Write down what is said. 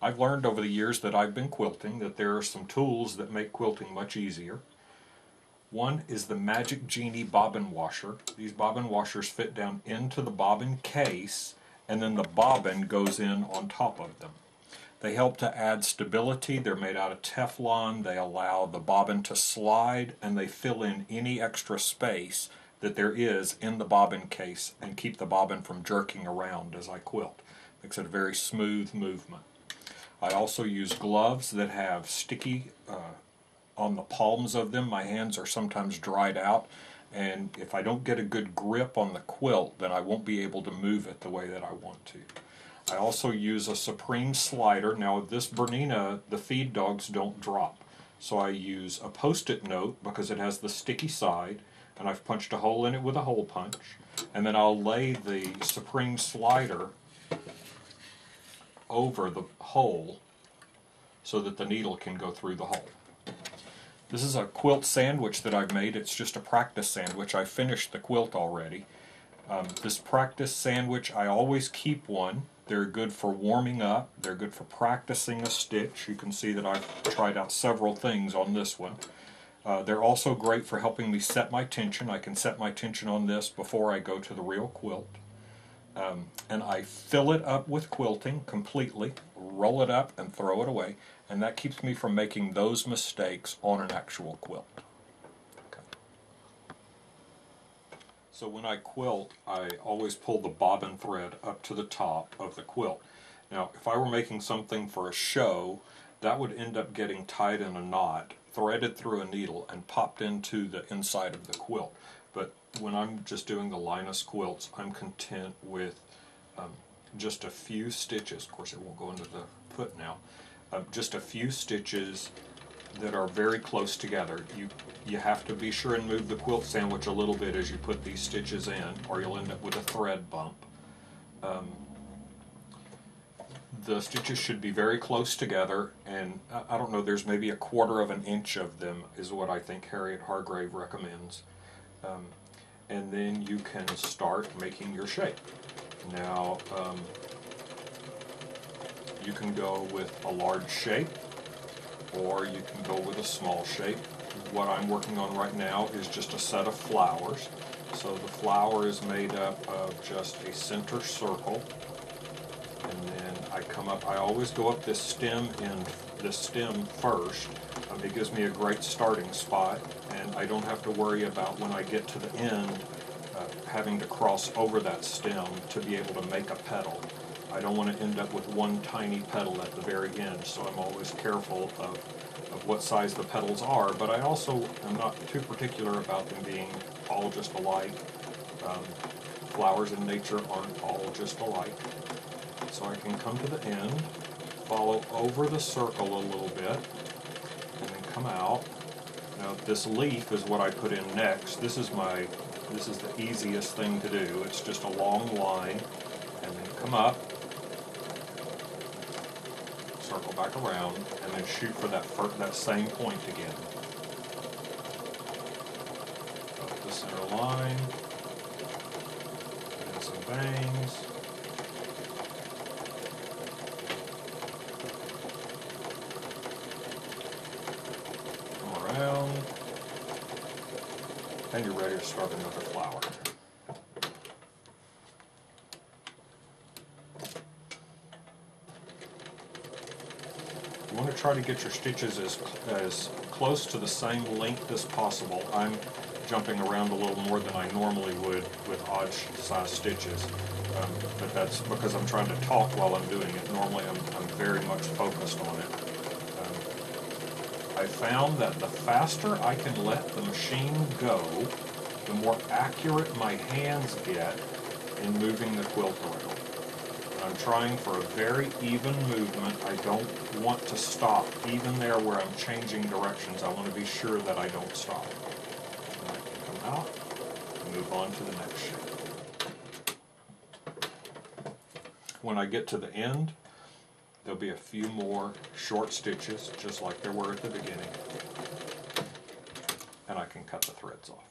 I've learned over the years that I've been quilting that there are some tools that make quilting much easier. One is the Magic Genie bobbin washer. These bobbin washers fit down into the bobbin case, and then the bobbin goes in on top of them. They help to add stability. They're made out of Teflon. They allow the bobbin to slide, and they fill in any extra space that there is in the bobbin case and keep the bobbin from jerking around as I quilt. Makes it a very smooth movement. I also use gloves that have sticky on the palms of them. My hands are sometimes dried out, and if I don't get a good grip on the quilt, then I won't be able to move it the way that I want to. I also use a Supreme slider. Now with this Bernina, the feed dogs don't drop. So I use a Post-it note because it has the sticky side, and I've punched a hole in it with a hole punch. And then I'll lay the Supreme slider over the hole so that the needle can go through the hole. This is a quilt sandwich that I've made. It's just a practice sandwich. I finished the quilt already. This practice sandwich, I always keep one. They're good for warming up. They're good for practicing a stitch. You can see that I've tried out several things on this one. They're also great for helping me set my tension. I can set my tension on this before I go to the real quilt. And I fill it up with quilting completely, roll it up and throw it away, and that keeps me from making those mistakes on an actual quilt. Okay. So when I quilt, I always pull the bobbin thread up to the top of the quilt. Now, if I were making something for a show, that would end up getting tied in a knot, threaded through a needle, and popped into the inside of the quilt. But when I'm just doing the Linus quilts, I'm content with just a few stitches. Of course, it won't go into the foot now. Just a few stitches that are very close together. You have to be sure and move the quilt sandwich a little bit as you put these stitches in, or you'll end up with a thread bump. The stitches should be very close together, and I don't know, there's maybe 1/4 of an inch of them is what I think Harriet Hargrave recommends. And then you can start making your shape. Now, you can go with a large shape, or you can go with a small shape. What I'm working on right now is just a set of flowers. So the flower is made up of just a center circle, and then I come up, I always go up this stem first. It gives me a great starting spot, and I don't have to worry about when I get to the end having to cross over that stem to be able to make a petal. I don't want to end up with one tiny petal at the very end, so I'm always careful of what size the petals are, but I also am not too particular about them being all just alike. Flowers in nature aren't all just alike. So I can come to the end, follow over the circle a little bit, and then come out. Now this leaf is what I put in next. This is the easiest thing to do. It's just a long line, and then come up, circle back around, and then shoot for that same point again. Up the center line, and some bangs. Around, and you're ready to start another flower. You want to try to get your stitches as close to the same length as possible. I'm jumping around a little more than I normally would with odd size stitches, but that's because I'm trying to talk while I'm doing it. Normally I'm very much focused on it. I found that the faster I can let the machine go, the more accurate my hands get in moving the quilt around. I'm trying for a very even movement. I don't want to stop, even there where I'm changing directions. I want to be sure that I don't stop. And I can come out and move on to the next shape. When I get to the end, there'll be a few more short stitches, just like there were at the beginning, and I can cut the threads off.